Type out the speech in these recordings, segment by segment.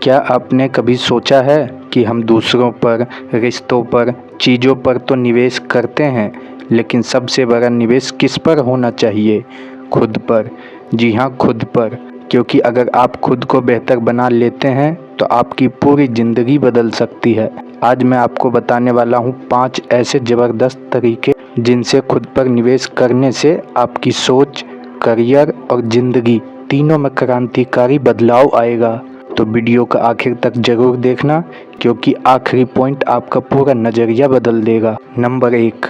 क्या आपने कभी सोचा है कि हम दूसरों पर, रिश्तों पर, चीज़ों पर तो निवेश करते हैं, लेकिन सबसे बड़ा निवेश किस पर होना चाहिए? खुद पर। जी हाँ, खुद पर। क्योंकि अगर आप खुद को बेहतर बना लेते हैं तो आपकी पूरी ज़िंदगी बदल सकती है। आज मैं आपको बताने वाला हूँ 5 ऐसे ज़बरदस्त तरीके जिनसे खुद पर निवेश करने से आपकी सोच, करियर और ज़िंदगी तीनों में क्रांतिकारी बदलाव आएगा। तो वीडियो का आखिर तक ज़रूर देखना, क्योंकि आखिरी पॉइंट आपका पूरा नज़रिया बदल देगा। नंबर 1,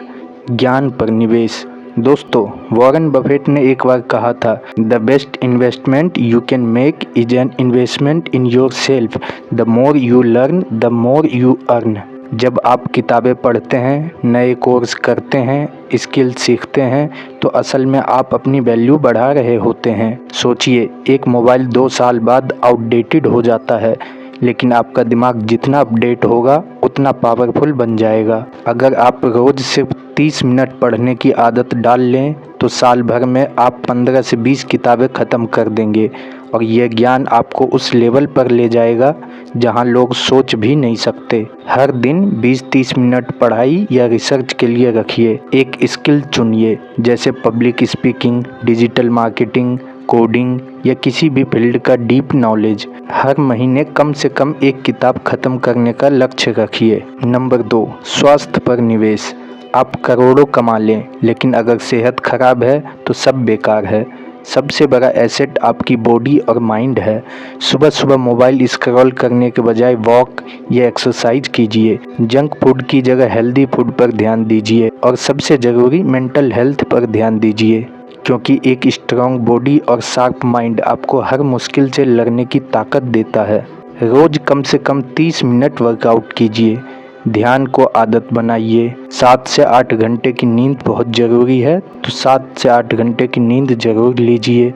ज्ञान पर निवेश। दोस्तों, वॉरेन बफेट ने एक बार कहा था, the best investment you can make is an investment in your self. The more you learn the more you earn. जब आप किताबें पढ़ते हैं, नए कोर्स करते हैं, स्किल सीखते हैं, तो असल में आप अपनी वैल्यू बढ़ा रहे होते हैं। सोचिए, एक मोबाइल 2 साल बाद आउटडेटेड हो जाता है, लेकिन आपका दिमाग जितना अपडेट होगा उतना पावरफुल बन जाएगा। अगर आप रोज़ सिर्फ 30 मिनट पढ़ने की आदत डाल लें तो साल भर में आप 15 से 20 किताबें ख़त्म कर देंगे, और यह ज्ञान आपको उस लेवल पर ले जाएगा जहां लोग सोच भी नहीं सकते। हर दिन 20-30 मिनट पढ़ाई या रिसर्च के लिए रखिए। एक स्किल चुनिए, जैसे public speaking, digital marketing, coding या किसी भी फील्ड का डीप नॉलेज। हर महीने कम से कम एक किताब खत्म करने का लक्ष्य रखिए। नंबर 2, स्वास्थ्य पर निवेश। आप करोड़ों कमा लें, लेकिन अगर सेहत खराब है तो सब बेकार है। सबसे बड़ा एसेट आपकी बॉडी और माइंड है। सुबह सुबह मोबाइल स्क्रॉल करने के बजाय वॉक या एक्सरसाइज कीजिए। जंक फूड की जगह हेल्दी फूड पर ध्यान दीजिए, और सबसे ज़रूरी मेंटल हेल्थ पर ध्यान दीजिए, क्योंकि एक स्ट्रॉन्ग बॉडी और शार्प माइंड आपको हर मुश्किल से लड़ने की ताकत देता है। रोज़ कम से कम 30 मिनट वर्कआउट कीजिए। ध्यान को आदत बनाइए। 7 से 8 घंटे की नींद बहुत ज़रूरी है, तो 7 से 8 घंटे की नींद ज़रूर लीजिए।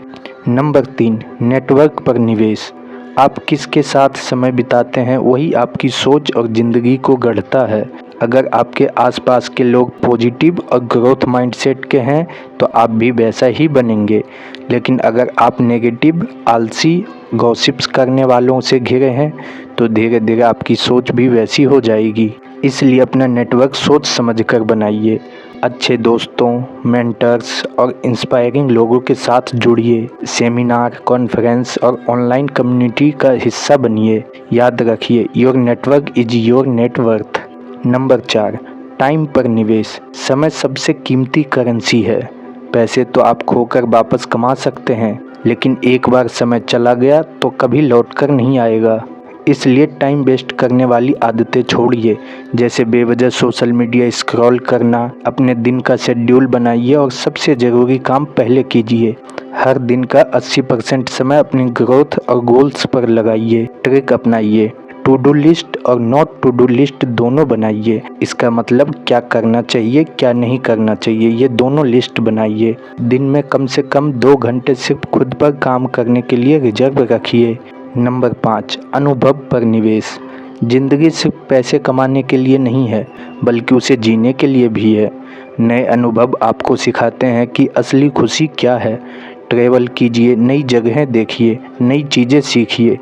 नंबर 3, नेटवर्क पर निवेश। आप किसके साथ समय बिताते हैं वही आपकी सोच और ज़िंदगी को गढ़ता है। अगर आपके आसपास के लोग पॉजिटिव और ग्रोथ माइंडसेट के हैं तो आप भी वैसा ही बनेंगे, लेकिन अगर आप नेगेटिव, आलसी, गॉसिप्स करने वालों से घिरे हैं तो धीरे धीरे आपकी सोच भी वैसी हो जाएगी। इसलिए अपना नेटवर्क सोच समझकर बनाइए। अच्छे दोस्तों, मेंटर्स और इंस्पायरिंग लोगों के साथ जुड़िए। सेमिनार, कॉन्फ्रेंस और ऑनलाइन कम्युनिटी का हिस्सा बनिए। याद रखिए, your network is your net worth. Number 4, time पर निवेश। समय सबसे कीमती करेंसी है। पैसे तो आप खोकर वापस कमा सकते हैं, लेकिन एक बार समय चला गया तो कभी लौटकर नहीं आएगा। इसलिए टाइम वेस्ट करने वाली आदतें छोड़िए, जैसे बेवजह सोशल मीडिया स्क्रॉल करना। अपने दिन का शेड्यूल बनाइए और सबसे ज़रूरी काम पहले कीजिए। हर दिन का 80% समय अपनी ग्रोथ और गोल्स पर लगाइए। ट्रिक अपनाइए, टू डू लिस्ट और नॉट टू डू लिस्ट दोनों बनाइए। इसका मतलब क्या करना चाहिए, क्या नहीं करना चाहिए, ये दोनों लिस्ट बनाइए। दिन में कम से कम 2 घंटे सिर्फ खुद पर काम करने के लिए रिजर्व रखिए। नंबर 5, अनुभव पर निवेश। ज़िंदगी सिर्फ पैसे कमाने के लिए नहीं है, बल्कि उसे जीने के लिए भी है। नए अनुभव आपको सिखाते हैं कि असली खुशी क्या है। ट्रैवल कीजिए, नई जगहें देखिए, नई चीज़ें सीखिए,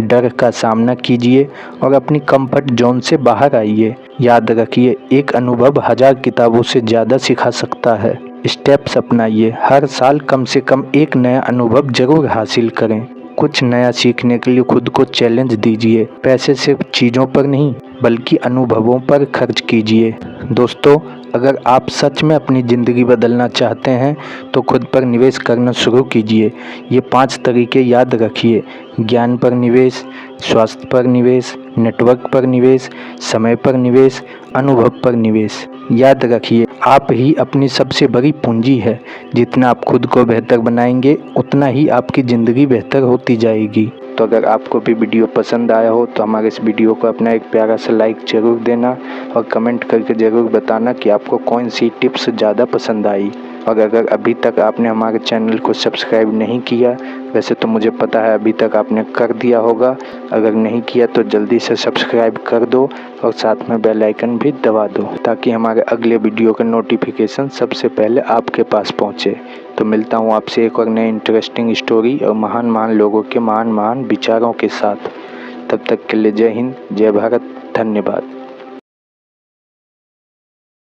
डर का सामना कीजिए और अपनी कंफर्ट जोन से बाहर आइए। याद रखिए, एक अनुभव 1000 किताबों से ज़्यादा सिखा सकता है। स्टेप्स अपनाइए, हर साल कम से कम एक नया अनुभव ज़रूर हासिल करें। कुछ नया सीखने के लिए खुद को चैलेंज दीजिए। पैसे सिर्फ चीज़ों पर नहीं, बल्कि अनुभवों पर खर्च कीजिए। दोस्तों, अगर आप सच में अपनी ज़िंदगी बदलना चाहते हैं तो खुद पर निवेश करना शुरू कीजिए। ये 5 तरीके याद रखिए: ज्ञान पर निवेश, स्वास्थ्य पर निवेश, नेटवर्क पर निवेश, समय पर निवेश, अनुभव पर निवेश। याद रखिए, आप ही अपनी सबसे बड़ी पूंजी है। जितना आप खुद को बेहतर बनाएंगे, उतना ही आपकी ज़िंदगी बेहतर होती जाएगी। तो अगर आपको भी वीडियो पसंद आया हो तो हमारे इस वीडियो को अपना एक प्यारा सा लाइक ज़रूर देना, और कमेंट करके ज़रूर बताना कि आपको कौन सी टिप्स ज़्यादा पसंद आई। और अगर अभी तक आपने हमारे चैनल को सब्सक्राइब नहीं किया, वैसे तो मुझे पता है अभी तक आपने कर दिया होगा, अगर नहीं किया तो जल्दी से सब्सक्राइब कर दो और साथ में बेल आइकन भी दबा दो, ताकि हमारे अगले वीडियो का नोटिफिकेशन सबसे पहले आपके पास पहुंचे। तो मिलता हूं आपसे एक और नए इंटरेस्टिंग स्टोरी और महान महान लोगों के महान महान विचारों के साथ। तब तक के लिए जय हिंद, जय भारत, धन्यवाद।